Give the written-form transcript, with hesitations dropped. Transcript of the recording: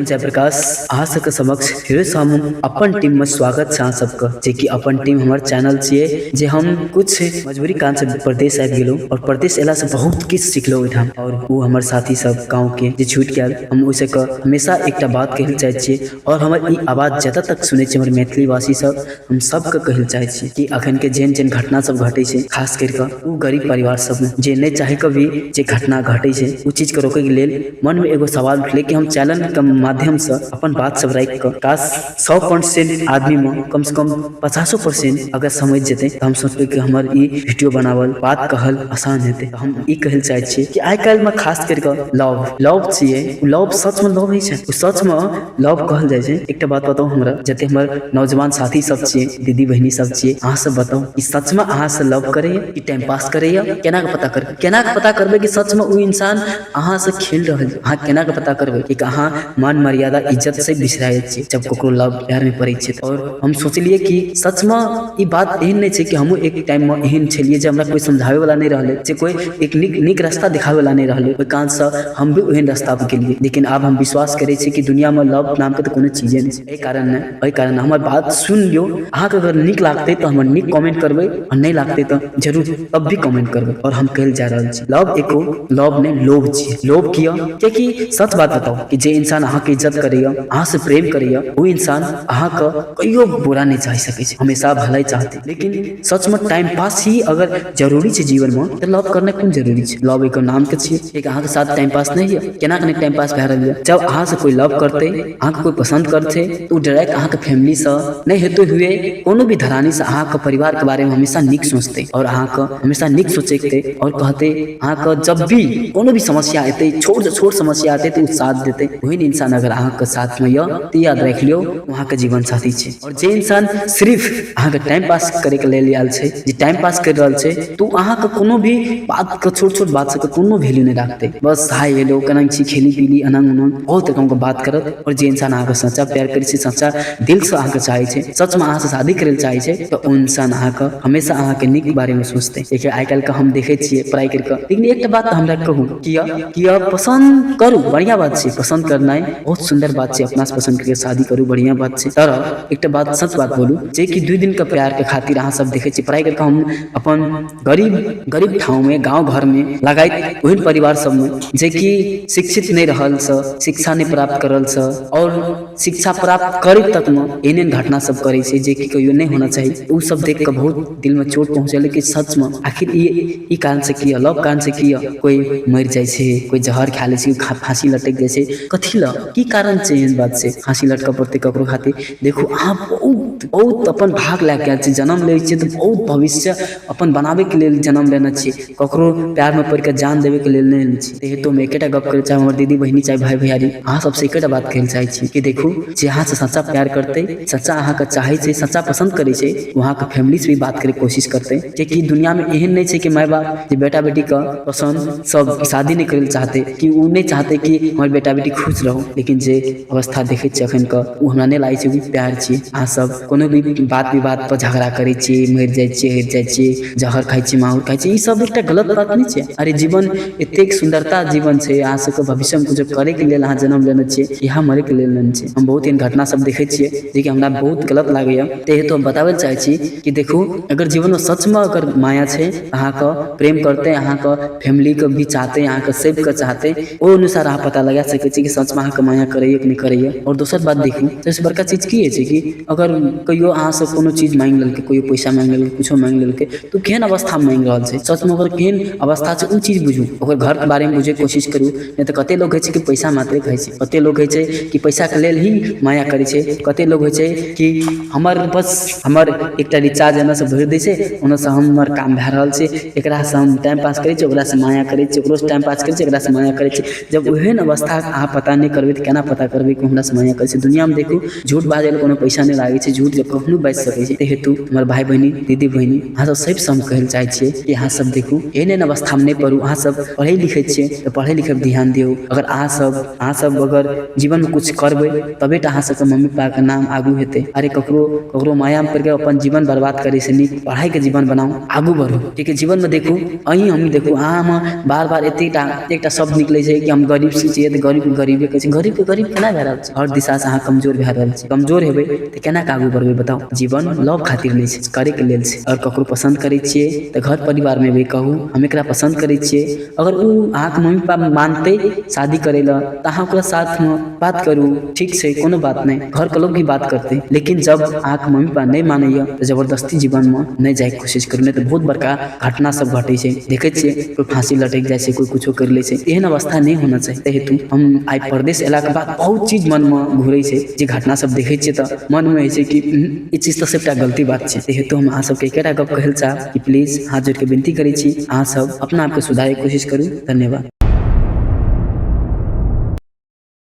जयप्रकाश अहाँ सबके समक्ष फिर से हम अपन टीम में स्वागत छै अहाँ सबके, जे कि अपन टीम हमर चैनल छिए जे हम कुछ मजबूरी कारण से प्रदेश आबि गेलहुँ और प्रदेश एला से बहुत किछ सिखलहुँ ओहिठाम। और वो हमर साथी सब गाँव के जे छूटि गेल, हम ओहिसे हमेशा एकटा बात कहल चाहै छियै और हमर ई आवाज जतऽ तक सुनै छै हमर मैथिली वासी सब, हम सबके कहल चाहै छियै कि अखन के जेहन जेहन घटना सब घटै छै, खास करके ओ गरीब परिवार सब में जे नहीं चाहे के भी जे घटना घटै छै, ओ चीज के रोके के लेल मन में एगो सवाल उठले कि हम चैनल के माध्यम से अपन बात सब रख के काश 100% आदमी में कम से कम 50% अगर समझ जेते तो हम सोचबे कि हमर ई वीडियो बनावल बात कहल आसान हेते। हम ई कहल चाहै छियै कि आइ काल्हि में खास करके लव छियै, लव सच में लव छै, सच में लव कहल जाय छै। एकटा बात बताओ हमरा, जते हमर नौजवान साथी सब छियै, दीदी बहिनी सब छियै, अहाँ सब बताओ कि सच में अहाँ से लव करैया कि टाइम पास करैया? केना के पता करबै? केना के पता करबै कि सच में ओ इंसान अहाँ से खेल रहल छै? अहाँ केना के पता करबै कि अहाँ मान मर्यादा इज्जत से बिसराय छियै जब ककरो लव प्यार में पड़ै छै? और हम सोचलिए कि सच में ई बात एहन नहीं छै कि हमहूँ एक टाइम में एहन छलिए जे हमरा कोई समझावे वाला नहीं रहले, जे कोई एक नीक रास्ता दिखावे वाला नहीं रहले, ओहि कारण से हम भी ओहन रास्ता पे गेलिए। लेकिन अब हम विश्वास करे छी कि दुनिया में लव नाम के तो कोनो चीजे नहीं छै। एहि कारण हमर बात सुन लियो। अहाँ के अगर नीक लागते तो हमर नीक कमेंट करबै, और नहीं लागते तो जरूर तब भी कमेंट करबै। और हम कहल जा रहल छी लव एको लव ने लोभ छियै। लोभ किया? क्योंकि सच बात बताओ कि जे इंसान अहाँ के इज्जत करैया, अहाँ से प्रेम करैया, वो इंसान अहाँ का कहियो बुरा नहीं चाह सकै छै, हमेशा भलाई चाहते। लेकिन सच में टाइम पास ही अगर जरूरी छै जीवन में, तो लव करना कोन जरूरी छै? लव एको नाम के छियै, एक अहाँ के साथ टाइम पास नहीं है। केना के टाइम पास भए रहल है? जब अहाँ से कोई लव करते, अहाँ के कोई पसंद करते, तो डायरेक्ट अहाँ के फैमिली से नहीं हेते हुए कोनो भी धरानी से अहाँ के परिवार के बारे में हमेशा निक सोचते और अहाँ के हमेशा निक सोचते और कहते। अहाँ के जब भी कोनो भी समस्या आते, छोट से छोट समस्या आते, तो साथ देते। वही इंसान अगर अहाँ के साथ में तो याद रख लियो वहाँ के जीवन साथी छै। और जे इंसान सिर्फ अहाँ के टाइम पास करे के लेल आयल छै, जे टाइम पास कर रहल छै, तो अहाँ के कोनो भी बात के छोट छोट बात से कोनो वैल्यू नहीं रखते। बस हाय हेलो केना छी, खेली पीली अनंग उनंग बहुत रकम के बात करत। और जे इंसान अहाँ के सच्चा प्यार करे छै, सच्चा दिल से अहाँ के चाहे छै, सच में अहाँ से शादी करे चाहे छै, तो ओ इंसान अहाँ के हमेशा अहाँ के निक बारे में सोचते। देखिए आइ काल्हि के हम देखे छियै पढ़ाई करके। लेकिन एकटा बात हमरा कहूँ कि पसंद करू, बढ़िया बात छै, पसंद करनाइ बहुत सुंदर बात छै, अपना से पसंद करके शादी करू, बढ़िया बात छै। तर एकटा बात सच बात बोलू, जे कि 2 दिन के प्यार के खातिर अहाँ सब देखे छी पढ़ाई करके हम अपन गरीब ठाव में, गांव घर में लगाइत ओहन परिवार सब में जे कि शिक्षित नहीं रहल स, शिक्षा नहीं प्राप्त करल स, और शिक्षा प्राप्त करे तक में एहन घटना सब करे छै जे कि कहियो नहीं होना चाहिए। उ सब देख के बहुत दिल में चोट पहुंचले कि सच में आखिर ई कारण से किया, लव कारण से किया कोई मर जाय छै, कोई जहर खा ले छै, फांसी लटक जाय छै, कथी ला की कारण छै? एहन बात से फांसी लटक पड़ते ककरो खातिर? देखो अहाँ बहुत अपन भाग लेके आयल छी, जन्म ले छी तो बहुत भविष्य अपन बनावे के लेल जन्म लेना छी, ककरो प्यार में पड़ के जान देवे के लेल नहीं लेना छी। तो मैं एकेटा गप करे चाहे हमर दीदी बहिनी चाहे भाई भैयारी, अहाँ सबसे एकेटा बात कहल चाहे छी कि देखो जे अहाँ से सच्चा प्यार करते, सच्चा अहाँ के चाहे छै, सच्चा पसंद करे छै, वहाँ के फैमिली से भी बात करे कोशिश करते। कि दुनिया में एहन नहीं छै कि माय बाप जे बेटा बेटी का पसंद सब शादी नहीं करे चाहते, कि वो नहीं चाहते कि हमारे बेटा बेटी खुश रहो। लेकिन जे अवस्था देखे छी अखन का, वो हमरा नहीं लागे छै कि प्यार छी। अहाँ सब कोनो भी बात विवाद पर झगड़ा करे छी, मर जाय छी, हर जाय छी, जहर खाई छी, माहौर खाई छी, ई सब एकटा गलत बात नहीं छै। अरे जीवन एतेक सुंदरता जीवन छै, अहाँ सबके भविष्य में कुछ करे के लेल अहाँ जन्म लेने छियै, यहाँ मरे के लेल लेने छियै। हम बहुत एहन घटना सब देखे छियै जे कि हमरा बहुत गलत लागैया। तो हम बतावे चाहे छी कि देखो अगर जीवन में सच में अगर माया छै, अहाँ का प्रेम करते, अहाँ का फैमिली के भी चाहते, अहाँ का सेव के चाहते, ओ अनुसार अहाँ पता लगा सके छी कि सच में अहाँ के माया करैया कि नहीं करैया। और दोसर बात देखू, सबसे बड़का चीज की है कि अगर कहियो अहाँ से कोनो चीज मांग लेलकै, कोई पैसा मांग लेलकै, कुछो मांग लेलकै, तो केहन अवस्था में मांग रहल छै? सच में ओकर केहन अवस्था छै उ चीज बुझू, ओकर घर के बारे में बुझे कोशिश करू। नहीं तो कते लोग है छै कि पैसा मात्रे खाई छै, कते लोग है छै कि पैसा के लेल ही माया करे छै, कते लोग है छै कि हमर बस हमर एकटा रिचार्ज एना से भर दै छै, ओना से हमर काम भए रहल छै, एकरा से हम टाइम पास करे छै, ओकरा से माया करे छै, ओकरो से टाइम पास करे छै, एकरा से माया करे छै। जब ओहन अवस्था अहाँ पता नहीं करबै तो केना पता करबै कि हमरा से माया करे छै? दुनिया में देखू झूठ बाजे ले कोनो पैसा नहीं लागे छै, झूठ जब कखनो बाज सकै छै। हेतु हमर भाई बहिनी, दीदी बहिनी, अहाँ सब सब कहल चाहे छियै कि अहाँ सब देखू एहन अवस्था में नहीं पड़ू। अहाँ सब पढ़े लिखे छियै तो पढ़े लिखे ध्यान दियो। अगर अहाँ सब अगर जीवन में कुछ करबै तबे अहाँ सबके मम्मी पापा के नाम आगू हेतै। अरे ककरो माया में पड़ के अपन जीवन बर्बाद करे से नीक पढ़ाई के जीवन बनाओ, आगू बढ़ो। ठीक है, जीवन में देखू अहीं हम देखू अहाँ हम बार एकटा शब्द निकले छै कि हम गरीब से छियै तऽ गरीबे कहै छै। गरीब केना भए रहल छै? हर दिशा से अहाँ कमजोर भए रहल छै। कमजोर हेबै तऽ केना के आगू बढ़बै बताओ? जीवन लव खातिर नहीं छै, करे के लेल छै। और ककरो पसंद करै छियै तऽ घर परिवार में भी कहू हम एकरा पसंद करै छियै। अगर उ अहाँ के मम्मी पापा मानते शादी करे ला तऽ अहाँ ओकरा साथ में बात करू, ठीक छै, कोनो बात नहीं, घर के लोग भी बात करते। लेकिन जब अहाँ के मम्मी पापा नहीं मानैया तो जबरदस्ती जीवन में नहीं जाए के कोशिश करू, नहीं तो बहुत बड़का घटना सब घटे छै। देखे छियै कोई फांसी लटक जाए छै, कोई कुछो कर ले छै। एहन अवस्था नहीं होना चाहिए। हेतु हम आई परदेश एला के बाद बहुत चीज मन में घूरे छै, जे घटना सब देखे छियै तऽ मन में होइ छै कि ई चीज तो सबटा गलती बात छै। हेतु हम अहाँ सबके एकेटा गप कहल चाहब कि प्लीज हाथ जोड़ के विनती करै छी अहाँ सब अपना आप के सुधारे के कोशिश करू। धन्यवाद।